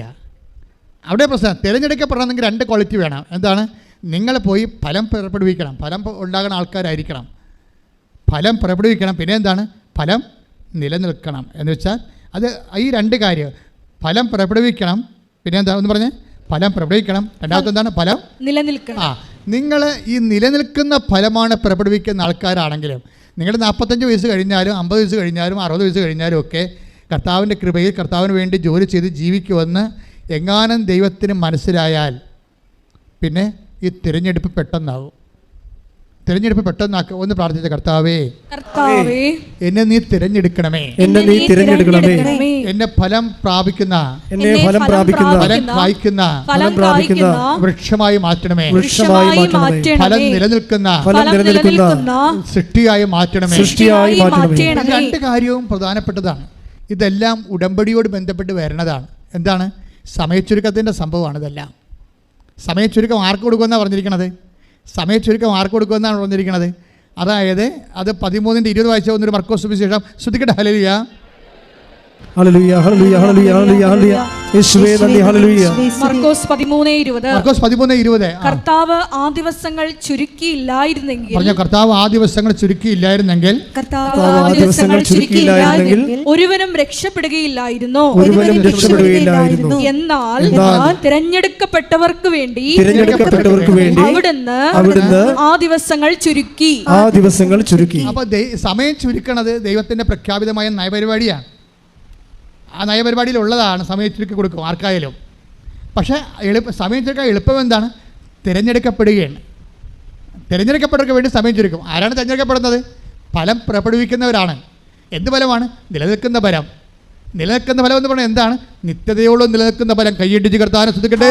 E: അവിടെ പ്രശ്നം. തിരഞ്ഞെടുക്കപ്പെടണമെങ്കിൽ രണ്ട് ക്വാളിറ്റി വേണം. എന്താണ്? നിങ്ങൾ പോയി ഫലം പുറപ്പെടുവിക്കണം. ഫലം ഉണ്ടാകുന്ന ആൾക്കാരായിരിക്കണം. ഫലം പുറപ്പെടുവിക്കണം. പിന്നെ എന്താണ്? ഫലം നിലനിൽക്കണം. എന്ന് വെച്ചാൽ അത് ഈ രണ്ട് കാര്യം, ഫലം പുറപ്പെടുവിക്കണം, പിന്നെ എന്താ ഒന്ന് പറഞ്ഞേ? ഫലം പുറപ്പെടുവിക്കണം. രണ്ടാമത്തെ എന്താണ്? ഫലം നിലനിൽക്കണം. നിങ്ങൾ ഈ നിലനിൽക്കുന്ന ഫലമാണ് പുറപ്പെടുവിക്കുന്ന ആൾക്കാരാണെങ്കിലും നിങ്ങൾ 45 വയസ്സ് കഴിഞ്ഞാലും 50 വയസ്സ് കഴിഞ്ഞാലും 60 വയസ്സ് കഴിഞ്ഞാലും ഒക്കെ കർത്താവിൻ്റെ കൃപയിൽ കർത്താവിന് വേണ്ടി ജോലി ചെയ്ത് ജീവിക്കുമെന്ന് എങ്ങാനും ദൈവത്തിന് മനസ്സിലായാൽ പിന്നെ ഈ തിരഞ്ഞെടുപ്പ് പെട്ടെന്നാകും. ഒന്ന് പ്രാർത്ഥിച്ച കർത്താവേ, എന്നെ നീ തിരഞ്ഞെടുക്കണമേ. എന്നെ ഫലം പ്രാപിക്കുന്ന ഫലം കായ്ക്കുന്ന വൃക്ഷമായി മാറ്റണമേ. ഫലം നിലനിൽക്കുന്ന സൃഷ്ടിയായി മാറ്റണമേ. രണ്ട് കാര്യവും പ്രധാനപ്പെട്ടതാണ്. ഇതെല്ലാം ഉടമ്പടിയോട് ബന്ധപ്പെട്ട് വരുന്നതാണ്. എന്താണ്? സമയച്ചുരുക്കത്തിൻ്റെ സംഭവമാണ് ഇതെല്ലാം. സമയച്ചുരുക്കം ആർക്ക് കൊടുക്കുമെന്നാണ് പറഞ്ഞിരിക്കുന്നത്? അതായത് അത് 13:20 വായിച്ച ഒന്നൊരു മർക്കോസ് സുവിശേഷം. ശ്രദ്ധിക്കട്ടെ. Hallelujah
F: hallelujah hallelujah hallelujah hallelujah യേശുവേ നന്ദി ഹല്ലേലൂയ.
B: മർക്കോസ് 13:20.
E: കർത്താവ് ആ ദിവസങ്ങൾ ചുരുക്കിയില്ലായിരുന്നെങ്കിൽ
B: ഒരുവനും രക്ഷപ്പെടുകയില്ലായിരുന്നു. എന്നാൽ തിരഞ്ഞെടുക്കപ്പെട്ടവർക്ക് വേണ്ടി അവിടുന്ന് ആ ദിവസങ്ങൾ ചുരുക്കി.
E: അപ്പൊ സമയം ചുരുക്കണത് ദൈവത്തിന്റെ പ്രഖ്യാപിതമായ നയപരിപാടിയാണ്. ആ നയപരിപാടിയിലുള്ളതാണ്, സമയം ചുരുക്കി കൊടുക്കും ആർക്കായാലും. പക്ഷേ സമയം ചുരുക്കാൻ എളുപ്പം എന്താണ്? തിരഞ്ഞെടുക്കപ്പെടുകയാണ്. തിരഞ്ഞെടുക്കപ്പെട്ടവർക്ക് വേണ്ടി സമയം ചുരുക്കും. ആരാണ് തിരഞ്ഞെടുക്കപ്പെടുന്നത്? ഫലം പുറപ്പെടുവിക്കുന്നവരാണ്. എന്ത് ഫലമാണ്? നിലനിൽക്കുന്ന ഫലം. നിലനിൽക്കുന്ന ഫലം എന്ന് പറഞ്ഞാൽ എന്താണ്? നിത്യതയോളം നിലനിൽക്കുന്ന ഫലം. കൈയിട്ടിച്ച് കർത്താവിനെ സ്തുതിക്കട്ടെ.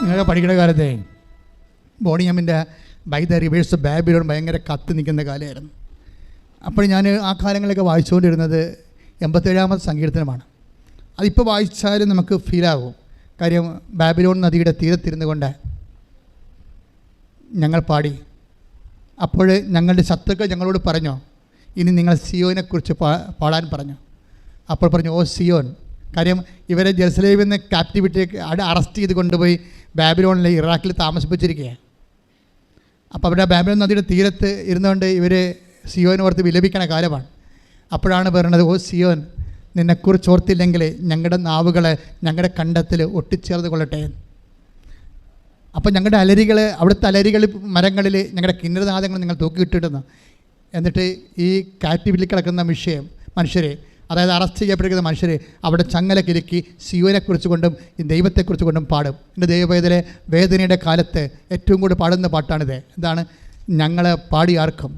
E: നിങ്ങൾ പഠിക്കുന്ന കാലത്തെ ബോണിയമ്മിൻ്റെ ബൈ ദ റിവേഴ്സ് ബാബിലോൺ ഭയങ്കര കത്ത് നിൽക്കുന്ന കാലമായിരുന്നു. അപ്പോൾ ഞാൻ ആ കാലങ്ങളിലൊക്കെ വായിച്ചുകൊണ്ടിരുന്നത് 87-ാമത്തെ സങ്കീർത്തനമാണ്. അതിപ്പോൾ വായിച്ചാലും നമുക്ക് ഫീലാകും. കാര്യം ബാബിലോൺ നദിയുടെ തീരത്തിരുന്നു കൊണ്ട് ഞങ്ങൾ പാടി. അപ്പോൾ ഞങ്ങളുടെ ശത്രുക്കൾ ഞങ്ങളോട് പറഞ്ഞോ, ഇനി നിങ്ങൾ സിയോനെക്കുറിച്ച് പാടാൻ പറഞ്ഞു. അപ്പോൾ പറഞ്ഞു, ഓ സിയോൻ. കാര്യം ഇവരെ ജെറുസലേമിൽ നിന്ന് ക്യാപ്റ്റിവിറ്റിക്ക് അറസ്റ്റ് ചെയ്ത് കൊണ്ടുപോയി ബാബിലോണിലെ ഇറാഖിൽ താമസിപ്പിച്ചിരിക്കുകയാണ്. അപ്പോൾ അവിടെ ബാബിലോൺ നദിയുടെ തീരത്ത് ഇരുന്നുകൊണ്ട് ഇവർ സിയോനെ ഓർത്ത് വിലപിക്കണ കാലമാണ്. അപ്പോഴാണ് പറയുന്നത്, ഓ സിയോൻ, നിന്നെക്കുറിച്ച് ഓർത്തില്ലെങ്കിൽ ഞങ്ങളുടെ നാവുകളെ ഞങ്ങളുടെ കണ്ടത്തിൽ ഒട്ടിച്ചേർന്ന് കൊള്ളട്ടെ. അപ്പോൾ ഞങ്ങളുടെ അലരികൾ, അവിടുത്തെ അലരികൾ മരങ്ങളിൽ ഞങ്ങളുടെ കിന്നരനാദങ്ങൾ നിങ്ങൾ തൂക്കിയിട്ടിടുന്നു. എന്നിട്ട് ഈ കാറ്റിവിൽ കിടക്കുന്ന മനുഷ്യരെ, അതായത് അറസ്റ്റ് ചെയ്യപ്പെട്ടിരിക്കുന്ന മനുഷ്യരെ അവിടെ ചങ്ങല കിലുക്കി സിയോനെക്കുറിച്ച് കൊണ്ടും ഈ ദൈവത്തെക്കുറിച്ച് കൊണ്ടും പാടും. എൻ്റെ ദൈവവേദന വേദനയുടെ കാലത്ത് ഏറ്റവും കൂടുതൽ പാടുന്ന പാട്ടാണിത്. എന്താണ്? ഞങ്ങളെ പാടി ആർക്കും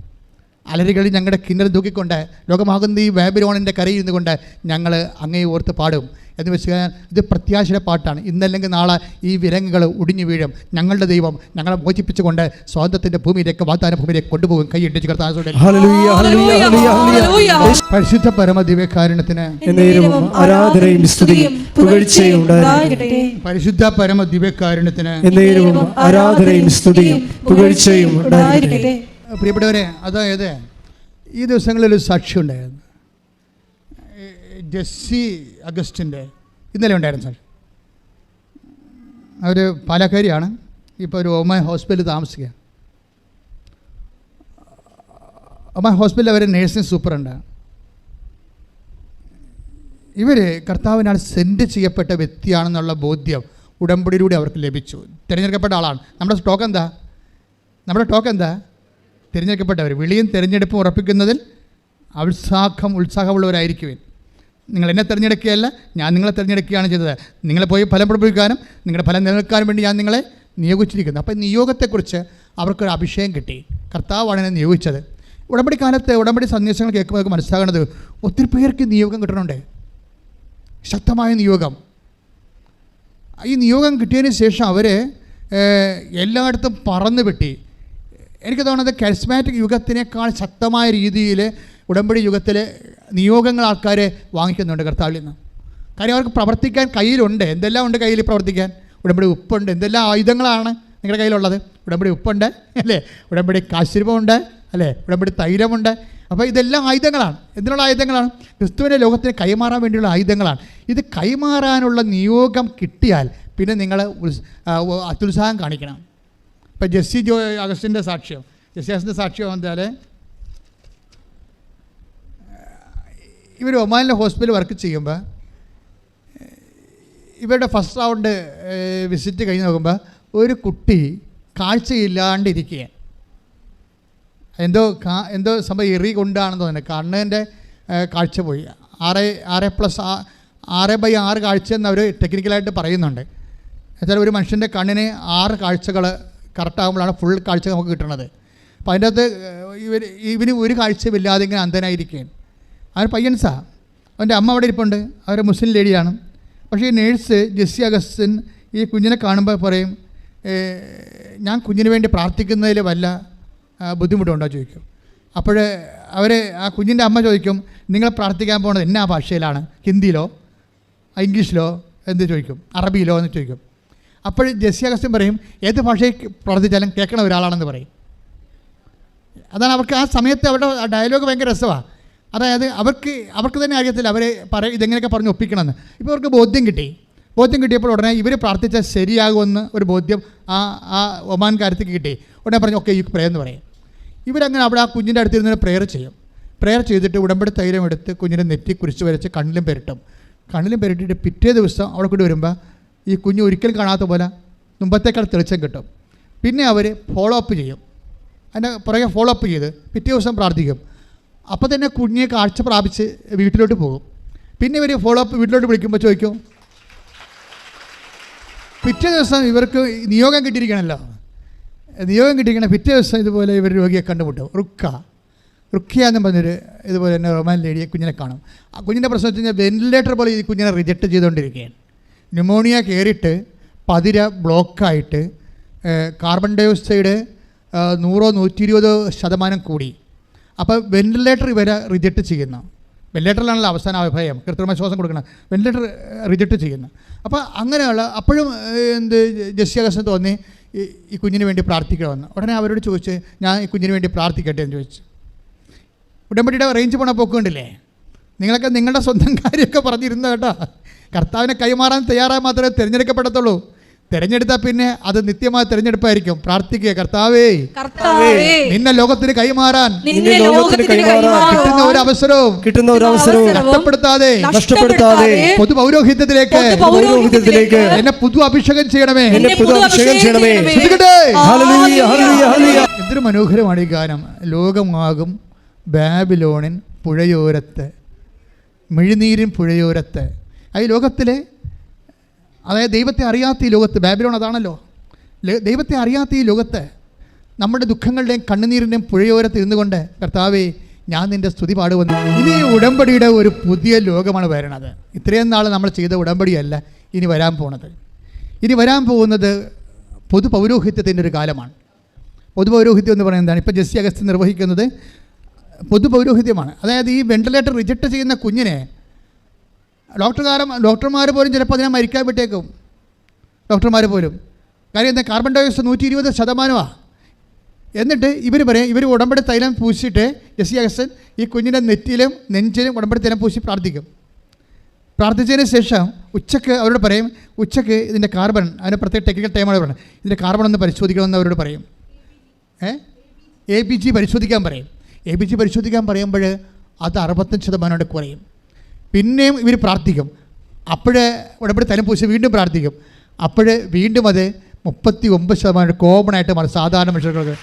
E: അലരികളിൽ ഞങ്ങളുടെ കിന്നര തൂക്കിക്കൊണ്ട് ലോകമാകുന്ന ഈ ബാബിലോണിൻ്റെ കരയിൽ ഇരുന്നു കൊണ്ട് ഞങ്ങൾ അങ്ങേ ഓർത്ത് പാടും എന്ന് വെച്ച് കഴിഞ്ഞാൽ ഇത് പ്രത്യാശയുടെ പാട്ടാണ്. ഇന്നല്ലെങ്കിൽ നാളെ ഈ വിലങ്ങുകൾ ഒടിഞ്ഞു വീഴും. ഞങ്ങളുടെ ദൈവം ഞങ്ങളെ മോചിപ്പിച്ചുകൊണ്ട് സ്വാതന്ത്ര്യത്തിൻ്റെ ഭൂമിയിലേക്ക്, വാഗ്ദാന ഭൂമിയിലേക്ക് കൊണ്ടുപോകും. കൈയിട്ടിച്ച് കർത്താവിനെ പരിശുദ്ധ പരമ ദിവ്യകാരുണ്യത്തിന്
F: ആരാധനയും സ്തുതിയും പുകഴ്ചയും ഉണ്ടായിരിക്കട്ടെ.
E: പരിശുദ്ധ പരമ ദിവ്യകാരുണ്യത്തിന്
F: ആരാധനയും സ്തുതിയും പുകഴ്ചയും ഉണ്ടായിരിക്കട്ടെ.
E: പ്രിയപ്പെട്ടവരെ, അതായത് ഈ ദിവസങ്ങളിലൊരു സാക്ഷി ഉണ്ടായിരുന്നു. ജെസ്സി അഗസ്റ്റിൻ്റെ ഇന്നലെ ഉണ്ടായിരുന്നു സാർ. അവർ പാലക്കാരിയാണ്. ഇപ്പോൾ ഒരു ഒമാൻ ഹോസ്പിറ്റലിൽ താമസിക്കുക. ഒമാൻ ഹോസ്പിറ്റലിൽ അവർ നേഴ്സിംഗ് സൂപ്പറുണ്ട്. ഇവർ കർത്താവിനാൽ സെൻഡ് ചെയ്യപ്പെട്ട വ്യക്തിയാണെന്നുള്ള ബോധ്യം ഉടമ്പടിയിലൂടെ അവർക്ക് ലഭിച്ചു. തിരഞ്ഞെടുക്കപ്പെട്ട ആളാണ്. നമ്മുടെ ടോക്ക് എന്താ? തിരഞ്ഞെടുക്കപ്പെട്ടവർ. വിളിയും തിരഞ്ഞെടുപ്പും ഉറപ്പിക്കുന്നതിൽ ഉത്സാഹമുള്ളവരായിരിക്കുവേ. നിങ്ങൾ എന്നെ തിരഞ്ഞെടുക്കുകയല്ല, ഞാൻ നിങ്ങളെ തിരഞ്ഞെടുക്കുകയാണ് ചെയ്തത്. നിങ്ങളെ പോയി ഫലം പുറപ്പെടുവിക്കാനും നിങ്ങളുടെ ഫലം നിലനിൽക്കാനും വേണ്ടി ഞാൻ നിങ്ങളെ നിയോഗിച്ചിരിക്കുന്നു. അപ്പോൾ നിയോഗത്തെക്കുറിച്ച് അവർക്കൊരു അഭിഷേകം കിട്ടി. കർത്താവാണ് എന്നെ നിയോഗിച്ചത്. ഉടമ്പടി കാലത്ത് ഉടമ്പടി സന്ദേശങ്ങൾ കേൾക്കുമ്പോൾ മനസ്സിലാകുന്നത് ഒത്തിരി പേർക്ക് നിയോഗം കിട്ടണുണ്ട്. ശക്തമായ നിയോഗം. ഈ നിയോഗം കിട്ടിയതിന് ശേഷം അവർ എല്ലായിടത്തും പറന്ന് വെട്ടി. എനിക്ക് തോന്നുന്നത് കരിസ്മാറ്റിക് യുഗത്തിനേക്കാൾ ശക്തമായ രീതിയിൽ ഉടമ്പടി യുഗത്തിൽ നിയോഗങ്ങൾ ആൾക്കാർ വാങ്ങിക്കുന്നുണ്ട് കർത്താവിൽ നിന്ന്. കാര്യം അവർക്ക് പ്രവർത്തിക്കാൻ കയ്യിലുണ്ട്. എന്തെല്ലാം ഉണ്ട് കയ്യിൽ പ്രവർത്തിക്കാൻ? ഉടമ്പടി ഉപ്പുണ്ട്. എന്തെല്ലാം ആയുധങ്ങളാണ് നിങ്ങളുടെ കയ്യിലുള്ളത്? ഉടമ്പടി ഉപ്പുണ്ട് അല്ലേ? ഉടമ്പടി കാശിരൂപമുണ്ട് അല്ലേ? ഉടമ്പടി തൈലമുണ്ട്. അപ്പോൾ ഇതെല്ലാം ആയുധങ്ങളാണ്. എന്തിനുള്ള ആയുധങ്ങളാണ്? ക്രിസ്തുവിൻ്റെ ലോകത്തിന് കൈമാറാൻ വേണ്ടിയുള്ള ആയുധങ്ങളാണ്. ഇത് കൈമാറാനുള്ള നിയോഗം കിട്ടിയാൽ പിന്നെ നിങ്ങൾ അത്യുത്സാഹം കാണിക്കണം. ഇപ്പോൾ ജെസ്സി അഗസ്റ്റിൻ്റെ സാക്ഷ്യം എന്താൽ, ഇവർ ഒമാനിലെ ഹോസ്പിറ്റലിൽ വർക്ക് ചെയ്യുമ്പോൾ ഇവരുടെ ഫസ്റ്റ് റൗണ്ട് വിസിറ്റ് കഴിഞ്ഞ് നോക്കുമ്പോൾ ഒരു കുട്ടി കാഴ്ചയില്ലാണ്ടിരിക്കുക. എന്തോ സംഭവം എറി കൊണ്ടാണെന്ന് തോന്നുന്നത്. കണ്ണിൻ്റെ കാഴ്ച പോയി. 6/6 കാഴ്ച എന്ന് അവർ ടെക്നിക്കലായിട്ട് പറയുന്നുണ്ട്. എന്നുവെച്ചാൽ ഒരു മനുഷ്യൻ്റെ കണ്ണിന് 6 കാഴ്ചകൾ കറക്റ്റാകുമ്പോഴാണ് ഫുൾ കാഴ്ച നമുക്ക് കിട്ടുന്നത്. അപ്പോൾ അതിൻ്റെ അകത്ത് ഇവന് ഒരു കാഴ്ചയില്ലാതെ ഇങ്ങനെ അന്ധനായിരിക്കുകയാണ്. അവൻ പയ്യൻസാ. അവൻ്റെ അമ്മ അവിടെ ഇരിപ്പുണ്ട്. അവർ മുസ്ലിം ലേഡിയാണ്. പക്ഷേ ഈ നേഴ്സ് ജെസ്സി അഗസ്റ്റിൻ ഈ കുഞ്ഞിനെ കാണുമ്പോൾ പറയും, ഞാൻ കുഞ്ഞിന് വേണ്ടി പ്രാർത്ഥിക്കുന്നതിൽ വല്ല ബുദ്ധിമുട്ടുണ്ടോ ചോദിക്കും. അപ്പോൾ ആ കുഞ്ഞിൻ്റെ അമ്മ ചോദിക്കും, നിങ്ങൾ പ്രാർത്ഥിക്കാൻ പോകുന്നത് എന്നാ ഭാഷയിലാണ്? ഹിന്ദിയിലോ ഇംഗ്ലീഷിലോ എന്ത് ചോദിക്കും? അറബിയിലോ എന്ന് ചോദിക്കും. അപ്പോൾ ജെസ്സി അഗസ്റ്റിൻ പറയും, ഏത് ഭാഷയിൽ പ്രാർത്ഥിച്ചാലും കേൾക്കണ ഒരാളാണെന്ന് പറയും. അതാണ് അവർക്ക് ആ സമയത്ത് അവരുടെ ഡയലോഗ് ഭയങ്കര രസമാണ്. അതായത് അവർക്ക് തന്നെ അറിയത്തില്ല ഇതെങ്ങനെയൊക്കെ പറഞ്ഞ് ഒപ്പിക്കണമെന്ന്. ഇപ്പോൾ അവർക്ക് ബോധ്യം കിട്ടിയപ്പോൾ ഉടനെ ഇവർ പ്രാർത്ഥിച്ചാൽ ശരിയാകുമെന്ന് ഒരു ബോധ്യം ആ ഒമാൻ കാര്യത്തേക്ക് കിട്ടി. ഉടനെ പറഞ്ഞു, ഓക്കെ ഈ പ്രേയർ എന്ന് പറയും. ഇവരങ്ങനെ അവിടെ ആ കുഞ്ഞിൻ്റെ അടുത്തിരുന്ന് പ്രേയർ ചെയ്യും. പ്രേയർ ചെയ്തിട്ട് ഉടമ്പടി തൈലം എടുത്ത് കുഞ്ഞിൻ്റെ നെറ്റി കുരിച്ച് വരച്ച് കണ്ണിലും പെരട്ടിയിട്ട് പിറ്റേ ദിവസം അവിടെ കൂടി വരുമ്പോൾ ഈ കുഞ്ഞ് ഒരിക്കലും കാണാത്ത പോലെ മുമ്പത്തേക്കാൾ തെളിച്ചം കിട്ടും. പിന്നെ അവർ ഫോളോ അപ്പ് ചെയ്യും. അതിൻ്റെ പുറകെ ഫോളോ അപ്പ് ചെയ്ത് പിറ്റേ ദിവസം പ്രാർത്ഥിക്കും. അപ്പോൾ തന്നെ കുഞ്ഞിനെ കാഴ്ച പ്രാപിച്ച് വീട്ടിലോട്ട് പോകും. പിന്നെ ഇവർ ഫോളോ അപ്പ് വീട്ടിലോട്ട് വിളിക്കുമ്പോൾ ചോദിക്കും, പിറ്റേ ദിവസം ഇവർക്ക് നിയോഗം കിട്ടിയിരിക്കണമല്ലോ, നിയോഗം കിട്ടിയിരിക്കണം. പിറ്റേ ദിവസം ഇതുപോലെ ഇവർ രോഗിയെ കണ്ടുമുട്ടും. റുഖ്യ എന്ന് പറഞ്ഞൊരു ഇതുപോലെ തന്നെ റൊമാൻ ലേഡിയെ കുഞ്ഞിനെ കാണും. ആ കുഞ്ഞിൻ്റെ പ്രശ്നം വെച്ച് കഴിഞ്ഞാൽ വെന്റിലേറ്റർ പോലെ ഈ കുഞ്ഞിനെ റിജക്റ്റ് ചെയ്തുകൊണ്ടിരിക്കുകയാണ്. ന്യൂമോണിയ കയറിയിട്ട് പതിര ബ്ലോക്കായിട്ട് കാർബൺ ഡൈ ഓക്സൈഡ് 100-120% കൂടി. അപ്പോൾ വെന്റിലേറ്റർ ഇവരെ റിജക്റ്റ് ചെയ്യുന്നു. വെന്റിലേറ്ററിലാണല്ലോ അവസാന അഭയം, കൃത്രിമ ശ്വാസം കൊടുക്കണം, വെന്റിലേറ്റർ റിജക്റ്റ് ചെയ്യുന്നു. അപ്പോൾ അങ്ങനെയുള്ള അപ്പോഴും ജെസ്സി അഗസ്റ്റിന് തോന്നി ഈ കുഞ്ഞിന് വേണ്ടി പ്രാർത്ഥിക്കണമെന്ന്. ഉടനെ അവരോട് ചോദിച്ച്, ഞാൻ ഈ കുഞ്ഞിന് വേണ്ടി പ്രാർത്ഥിക്കട്ടെ എന്ന് ചോദിച്ചു. ഉടമ്പടിയുടെ റേഞ്ച് പോണ പോക്കുണ്ടല്ലേ, നിങ്ങളൊക്കെ നിങ്ങളുടെ സ്വന്തം കാര്യമൊക്കെ പറഞ്ഞിരുന്നു കേട്ടോ. കർത്താവിനെ കൈമാറാൻ തയ്യാറായി മാത്രമേ തിരഞ്ഞെടുക്കപ്പെടത്തുള്ളൂ. തിരഞ്ഞെടുത്താൽ പിന്നെ അത് നിത്യമായ തിരഞ്ഞെടുപ്പായിരിക്കും. പ്രാർത്ഥിക്കുക, കർത്താവേ നിന്നെ ലോകത്തിന് കൈമാറാൻ കിട്ടുന്ന ഒരു അവസരവും നഷ്ടപ്പെടുത്താതെ പൊതു പൗരോഹിത്യത്തിലേക്ക് എന്നെ പുതു അഭിഷേകം ചെയ്യണമേ. എന്തൊരു മനോഹരമാണ് ഈ ഗാനം. ലോകമാകും ബാബിലോണിൻ പുഴയോരത്ത്, മിഴിനീരിൻ പുഴയോരത്ത്. ഈ ലോകത്തിലെ, അതായത് ദൈവത്തെ അറിയാത്ത ഈ ലോകത്ത്, ബാബിലോൺ അതാണല്ലോ, ദൈവത്തെ അറിയാത്ത ഈ ലോകത്ത് നമ്മുടെ ദുഃഖങ്ങളുടെയും കണ്ണുനീരിൻ്റെയും പുഴയോരത്ത് ഇരുന്നു കൊണ്ട്, കർത്താവേ ഞാൻ നിൻ്റെ സ്തുതി പാടുവന്നു. ഇനി ഉടമ്പടിയുടെ ഒരു പുതിയ ലോകമാണ് വരണത്. ഇത്രയും നാൾ നമ്മൾ ചെയ്ത ഉടമ്പടിയല്ല ഇനി വരാൻ പോണത്. ഇനി വരാൻ പോകുന്നത് പൊതു പൗരോഹിത്യത്തിൻ്റെ ഒരു കാലമാണ്. പൊതു പൗരോഹിത്യം എന്ന് പറയുന്നത് എന്താണ്? ഇപ്പോൾ ജെസ്സി അഗസ്റ്റിൻ നിർവഹിക്കുന്നത് പൊതു പൗരോഹിത്യമാണ്. അതായത് ഈ വെന്റിലേറ്റർ റിജക്റ്റ് ചെയ്യുന്ന കുഞ്ഞിനെ ഡോക്ടർമാർ പോലും ചിലപ്പോൾ അതിനെ മരിക്കാൻ വിട്ടേക്കും. ഡോക്ടർമാർ പോലും. കാര്യം എന്താ? Carbon dioxide 120%. എന്നിട്ട് ഇവർ പറയും, ഇവർ ഉടമ്പടി തൈലം പൂശിയിട്ട് ജെസ്സി അഗസ്റ്റിൻ ഈ കുഞ്ഞിൻ്റെ നെറ്റിയിലും നെഞ്ചിലും ഉടമ്പടി തൈലം പൂശി പ്രാർത്ഥിക്കും. പ്രാർത്ഥിച്ചതിന് ശേഷം ഉച്ചയ്ക്ക് അവരോട് പറയും, ഉച്ചയ്ക്ക് ഇതിൻ്റെ കാർബൺ, അതിന് പ്രത്യേക ടെക്നിക്കൽ ടൈമാണ് പറയുന്നത്, ഇതിൻ്റെ കാർബൺ ഒന്ന് പരിശോധിക്കണമെന്ന് അവരോട് പറയും. ABG പരിശോധിക്കാൻ പറയും. ABG പരിശോധിക്കാൻ പറയുമ്പോൾ അത് 65% കുറയും. പിന്നെയും ഇവർ പ്രാർത്ഥിക്കും. അപ്പോഴേ ഉടമ്പടി തലം പൂശി വീണ്ടും പ്രാർത്ഥിക്കും. അപ്പോൾ വീണ്ടും അത് 39% കോമൺ ആയിട്ട് മാറും സാധാരണ മനുഷ്യർക്ക്.